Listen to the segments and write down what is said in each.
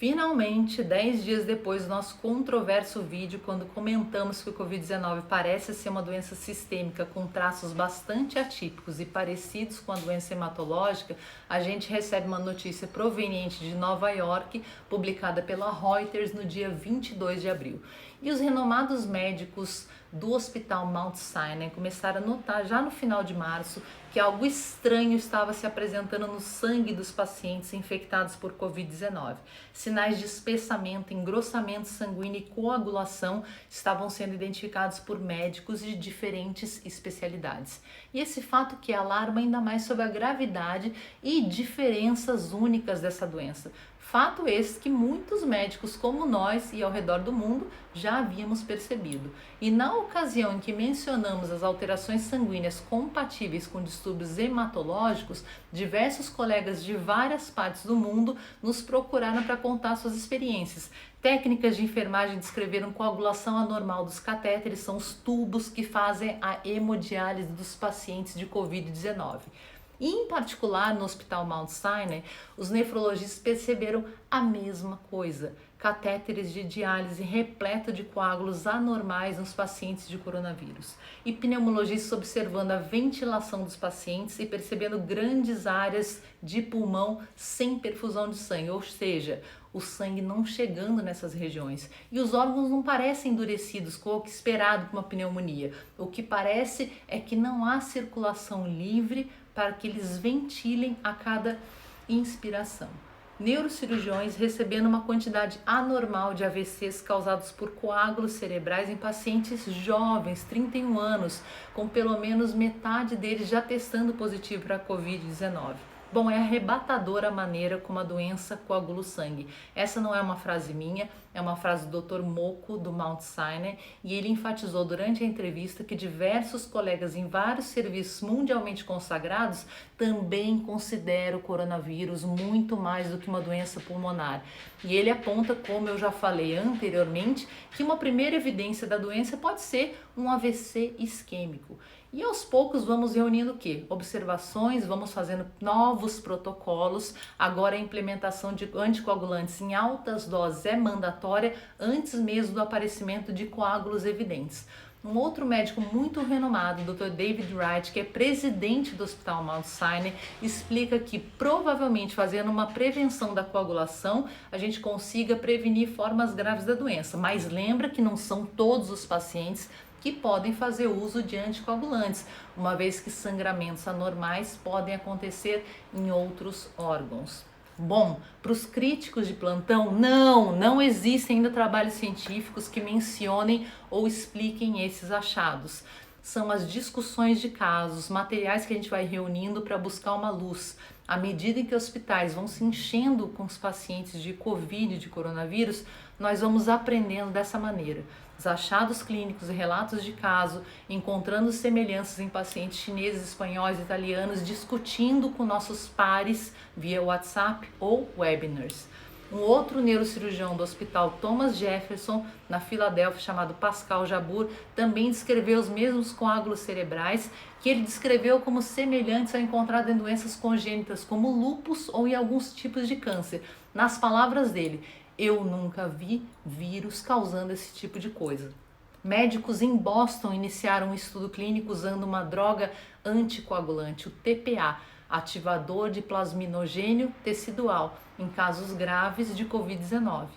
Finalmente, 10 dias depois do nosso controverso vídeo, quando comentamos que o Covid-19 parece ser uma doença sistêmica com traços bastante atípicos e parecidos com a doença hematológica, a gente recebe uma notícia proveniente de Nova York, publicada pela Reuters no dia 22 de abril. E os renomados médicos do Hospital Mount Sinai começaram a notar já no final de março que algo estranho estava se apresentando no sangue dos pacientes infectados por Covid-19. Sinais de espessamento, engrossamento sanguíneo e coagulação estavam sendo identificados por médicos de diferentes especialidades. E esse fato que alarma ainda mais sobre a gravidade e diferenças únicas dessa doença. Fato esse que muitos médicos como nós e ao redor do mundo já havíamos percebido. E na ocasião em que mencionamos as alterações sanguíneas compatíveis com distúrbios hematológicos, diversos colegas de várias partes do mundo nos procuraram para contar suas experiências. Técnicas de enfermagem descreveram coagulação anormal dos catéteres, são os tubos que fazem a hemodiálise dos pacientes de Covid-19. E, em particular, no Hospital Mount Sinai, os nefrologistas perceberam a mesma coisa. Catéteres de diálise repleto de coágulos anormais nos pacientes de coronavírus. E pneumologistas observando a ventilação dos pacientes e percebendo grandes áreas de pulmão sem perfusão de sangue, ou seja, o sangue não chegando nessas regiões. E os órgãos não parecem endurecidos, como o que esperado com uma pneumonia. O que parece é que não há circulação livre para que eles ventilem a cada inspiração. Neurocirurgiões recebendo uma quantidade anormal de AVCs causados por coágulos cerebrais em pacientes jovens, 31 anos, com pelo menos metade deles já testando positivo para a Covid-19. Bom, é arrebatadora a maneira como a doença coagula o sangue. Essa não é uma frase minha, é uma frase do Dr. Moko, do Mount Sinai, e ele enfatizou durante a entrevista que diversos colegas em vários serviços mundialmente consagrados também consideram o coronavírus muito mais do que uma doença pulmonar. E ele aponta, como eu já falei anteriormente, que uma primeira evidência da doença pode ser um AVC isquêmico. E aos poucos vamos reunindo o quê? Observações, vamos fazendo novos protocolos. Agora a implementação de anticoagulantes em altas doses é mandatória antes mesmo do aparecimento de coágulos evidentes. Um outro médico muito renomado, o Dr. David Wright, que é presidente do Hospital Mount Sinai, explica que provavelmente fazendo uma prevenção da coagulação, a gente consiga prevenir formas graves da doença. Mas lembra que não são todos os pacientes que podem fazer uso de anticoagulantes, uma vez que sangramentos anormais podem acontecer em outros órgãos. Bom, para os críticos de plantão, não existem ainda trabalhos científicos que mencionem ou expliquem esses achados. São as discussões de casos, materiais que a gente vai reunindo para buscar uma luz. À medida em que hospitais vão se enchendo com os pacientes de Covid, de coronavírus, nós vamos aprendendo dessa maneira. Os achados clínicos e relatos de caso, encontrando semelhanças em pacientes chineses, espanhóis, italianos, discutindo com nossos pares via WhatsApp ou webinars. Um outro neurocirurgião do Hospital Thomas Jefferson, na Filadélfia, chamado Pascal Jabbour, também descreveu os mesmos coágulos cerebrais que ele descreveu como semelhantes ao encontrado em doenças congênitas como lúpus ou em alguns tipos de câncer. Nas palavras dele, eu nunca vi vírus causando esse tipo de coisa. Médicos em Boston iniciaram um estudo clínico usando uma droga anticoagulante, o TPA, ativador de plasminogênio tecidual, em casos graves de Covid-19.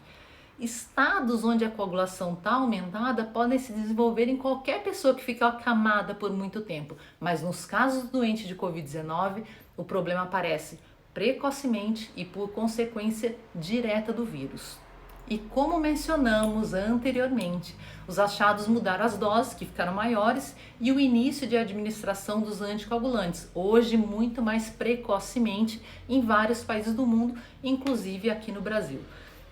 Estados onde a coagulação está aumentada podem se desenvolver em qualquer pessoa que fica acamada por muito tempo, mas nos casos doentes de Covid-19, o problema aparece precocemente e por consequência direta do vírus. E como mencionamos anteriormente, os achados mudaram as doses, que ficaram maiores, e o início de administração dos anticoagulantes, hoje muito mais precocemente em vários países do mundo, inclusive aqui no Brasil.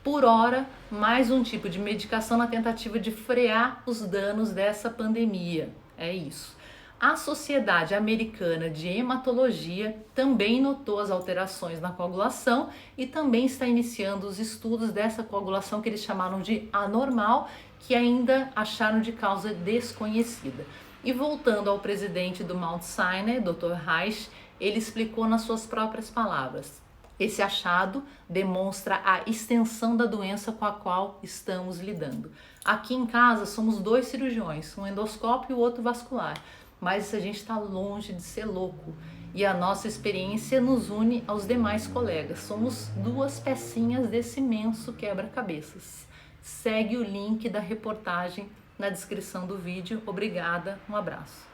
Por hora, mais um tipo de medicação na tentativa de frear os danos dessa pandemia. É isso. A Sociedade Americana de Hematologia também notou as alterações na coagulação e também está iniciando os estudos dessa coagulação que eles chamaram de anormal, que ainda acharam de causa desconhecida. E voltando ao presidente do Mount Sinai, Dr. Reich, ele explicou nas suas próprias palavras: Esse achado demonstra a extensão da doença com a qual estamos lidando. Aqui em casa somos 2 cirurgiões, um endoscópio e o outro vascular, mas a gente está longe de ser louco e a nossa experiência nos une aos demais colegas. Somos 2 pecinhas desse imenso quebra-cabeças. Segue o link da reportagem na descrição do vídeo. Obrigada, um abraço.